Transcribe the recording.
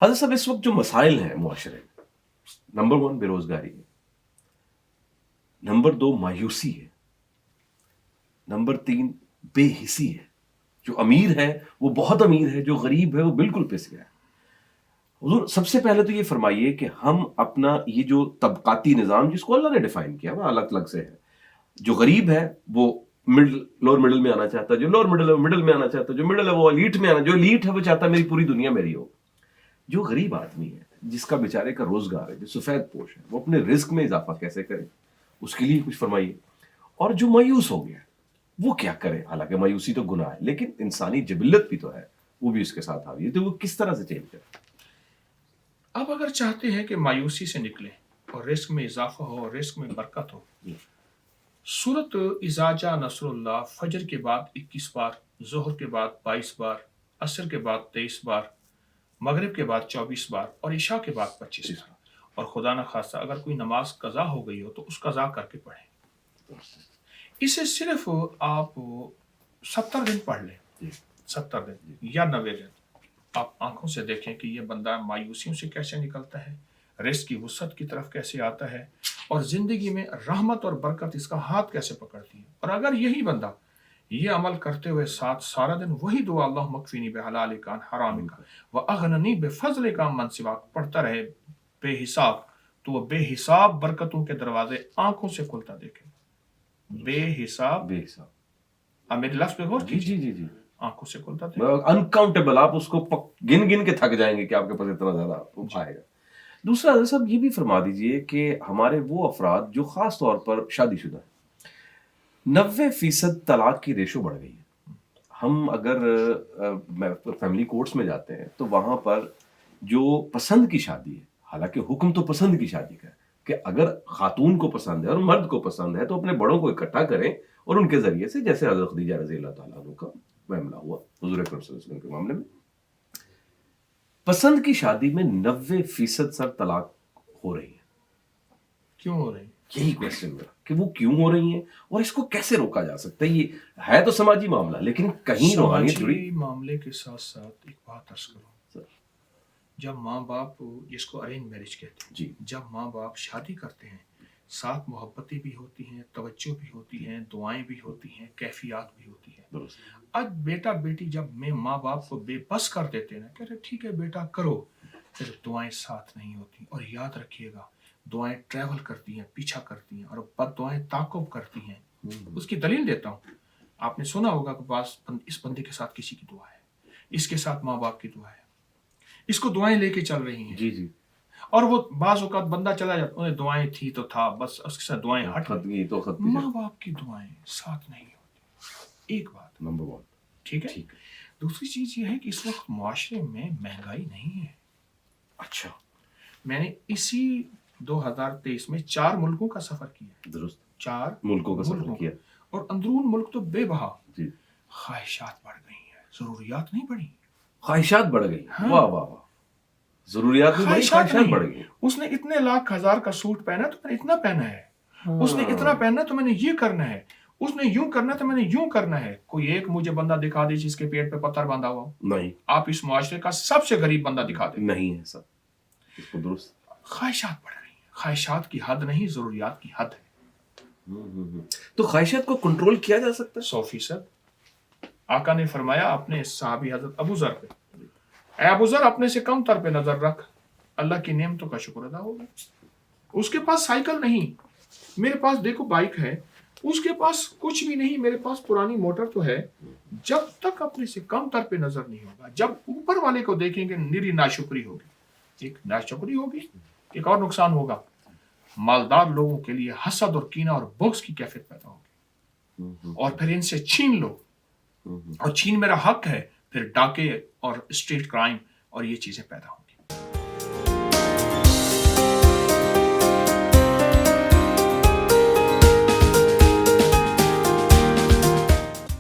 حضرت صاحب اس وقت جو مسائل ہیں معاشرے میں، نمبر ون بے روزگاری ہے، نمبر دو مایوسی ہے، نمبر تین بے حسی ہے۔ جو امیر ہے وہ بہت امیر ہے، جو غریب ہے وہ بالکل پس گیا ہے۔ حضور سب سے پہلے تو یہ فرمائیے کہ ہم اپنا یہ جو طبقاتی نظام جس کو اللہ نے ڈیفائن کیا وہ الگ الگ سے ہے، جو غریب ہے وہ مڈل لوور مڈل میں آنا چاہتا ہے، جو لوور مڈل ہے وہ مڈل میں آنا چاہتا ہے، جو مڈل ہے وہ ایلیٹ میں آنا، جو ایلیٹ ہے وہ چاہتا ہے میری پوری دنیا میری ہو۔ جو غریب آدمی ہے جس کا بیچارے کا روزگار ہے، جو سفید پوش ہے، وہ اپنے رزق میں اضافہ کیسے کرے، اس کے لیے کچھ فرمائیے۔ اور جو مایوس ہو گیا وہ کیا کرے؟ حالانکہ مایوسی تو گناہ ہے لیکن انسانی جبلت بھی تو ہے، وہ بھی اس کے ساتھ آئی ہے، تو وہ کس طرح سے چینج کرے؟ آپ اگر چاہتے ہیں کہ مایوسی سے نکلیں اور رزق میں اضافہ ہو اور رزق میں برکت ہو، سورت اذا جاء نصر اللہ فجر کے بعد 21 بار، ظہر کے بعد 22 بار، عصر کے بعد 23 بار، مغرب کے بعد 24 بار اور عشاء کے بعد 25 بار، اور خدا نہ خواستہ اگر کوئی نماز قضا ہو گئی ہو تو اس قضا کر کے پڑھیں۔ اسے صرف آپ 70 دن پڑھ لیں، 70 دن یا 90 دن۔ آپ آنکھوں سے دیکھیں کہ یہ بندہ مایوسیوں سے کیسے نکلتا ہے، رزق کی وسعت کی طرف کیسے آتا ہے، اور زندگی میں رحمت اور برکت اس کا ہاتھ کیسے پکڑتی ہے۔ اور اگر یہی بندہ یہ عمل کرتے ہوئے ساتھ سارا دن وہی دعا اللہم اکفینی بحلالک عن حرامک واغننی بفضلک عمن سواک پڑھتا رہے بے حساب، تو وہ بے حساب برکتوں کے دروازے آنکھوں سے کھلتا دیکھے۔ بے حساب، بے حساب، اب میرے لفظ پہ غور جی کیجیے، جی جی جی، آنکھوں سے کھلتا دیکھے۔ انکاؤنٹیبل، آپ اس کو گن گن کے تھک جائیں گے کہ آپ کے پاس اتنا زیادہ آئے گا۔ دوسرا حضرت صاحب یہ بھی فرما دیجئے کہ ہمارے وہ افراد جو خاص طور پر شادی شدہ ہیں، 90% طلاق کی ریشو بڑھ گئی ہے۔ ہم اگر فیملی کورٹس میں جاتے ہیں تو وہاں پر جو پسند کی شادی ہے، حالانکہ حکم تو پسند کی شادی کا ہے کہ اگر خاتون کو پسند ہے اور مرد کو پسند ہے تو اپنے بڑوں کو اکٹھا کریں اور ان کے ذریعے سے، جیسے حضرت خدیجہ رضی اللہ تعالیٰ عنہ کا معاملہ ہوا حضور اکرم صلی اللہ علیہ وسلم کے معاملے میں، پسند کی شادی میں 90% سر طلاق ہو رہی ہے۔ کیوں ہو رہی؟ یہی کوشچن میرا کہ وہ کیوں ہو رہی ہیں اور اس کو کیسے روکا جا سکتا ہے؟ یہ ہے تو سماجی معاملہ لیکن کہیں روحانیت جڑی۔ سماجی معاملے کے ساتھ ساتھ ایک بات عرض کروں، جب ماں باپ، جس کو ارینج میرج کہتے ہیں، جی، جب ماں باپ شادی کرتے ہیں، ساتھ محبتیں بھی ہوتی ہیں، توجہ بھی ہوتی ہیں، دعائیں بھی ہوتی ہیں، کیفیات بھی ہوتی ہیں۔ درست، آج بیٹا بیٹی جب میں ماں باپ کو بے بس کر دیتے ہیں نا، کہتے ہیں ٹھیک ہے بیٹا کرو، پھر دعائیں ساتھ نہیں ہوتی۔ اور یاد رکھیے گا، دعائیں ٹریول کرتی ہیں، پیچھا کرتی ہیں، اور بد دعائیں تعاقب کرتی ہیں۔ اس کی دلیل دیتا ہوں، آپ نے سنا ہوگا کہ اس بندے کے ساتھ کسی کی دعا ہے، اس کے ساتھ ماں باپ کی دعا ہے، اس کو دعائیں لے کے چل رہی ہیں، جی جی، اور وہ بعض اوقات بندہ چلا جاتا، انہیں دعائیں تھی تو تھا، بس اس کے ساتھ دعائیں ہٹ خط گئی، گئی تو خط ماں باپ کی دعائیں ساتھ نہیں ہوتی۔ ایک بات، نمبر ون، ٹھیک ہے۔ ٹھیک ہے، دوسری چیز یہ ہے کہ اس وقت معاشرے میں مہنگائی نہیں ہے۔ اچھا، میں نے اسی 2023 میں 4 ملکوں کا سفر کیا، درست، 4 ملکوں کا سفر کیا، اور اندرون ملک تو بے بہا جی، خواہشات بڑھ گئی ہیں، ضروریات نہیں بڑھی۔ خواہشات بڑھ گئی، ہاں، واہ واہ واہ، ضروریات بھی بڑھی، خواہشات نہیں۔ بڑھ گئی۔ اس نے اتنے لاکھ ہزار کا سوٹ پہنا تو میں نے اتنا پہنا ہے، اس نے اتنا پہننا تو میں نے یہ کرنا ہے، اس نے یوں کرنا تو میں نے یوں کرنا ہے۔ کوئی ایک مجھے بندہ دکھا دے جس کے پیٹ پہ پتھر باندھا ہوا ہو؟ نہیں، آپ اس معاشرے کا سب سے غریب بندہ دکھا دیں۔ نہیں ہے سب، اس کو درست۔ خواہشات بڑھ رہی ہیں، خواہشات کی حد نہیں، ضروریات کی حد ہے۔ تو خواہشات کو کنٹرول کیا جا سکتا ہے؟ 100%۔ آقا نے فرمایا اپنے صحابی حضرت ابو ذر پہ، اے ابو ذر اپنے سے کم تر پہ نظر رکھ، اللہ کی نعمتوں کا شکر ادا ہوگا۔ اس کے پاس سائیکل نہیں، میرے پاس دیکھو بائک ہے، اس کے پاس کچھ بھی نہیں، میرے پاس پرانی موٹر تو ہے۔ جب تک اپنے سے کم تر پہ نظر نہیں ہوگا، جب اوپر والے کو دیکھیں گے نری ناشکری ہوگی، ایک ناشکری ہوگی، ایک اور نقصان ہوگا، مالدار لوگوں کے لیے حسد اور کینہ اور بغض کی کیفیت پیدا ہوگی، اور پھر ان سے چھین لو، اور چھین میرا حق ہے، پھر ڈاکے اور اسٹریٹ کرائم اور یہ چیزیں پیدا ہوں گی۔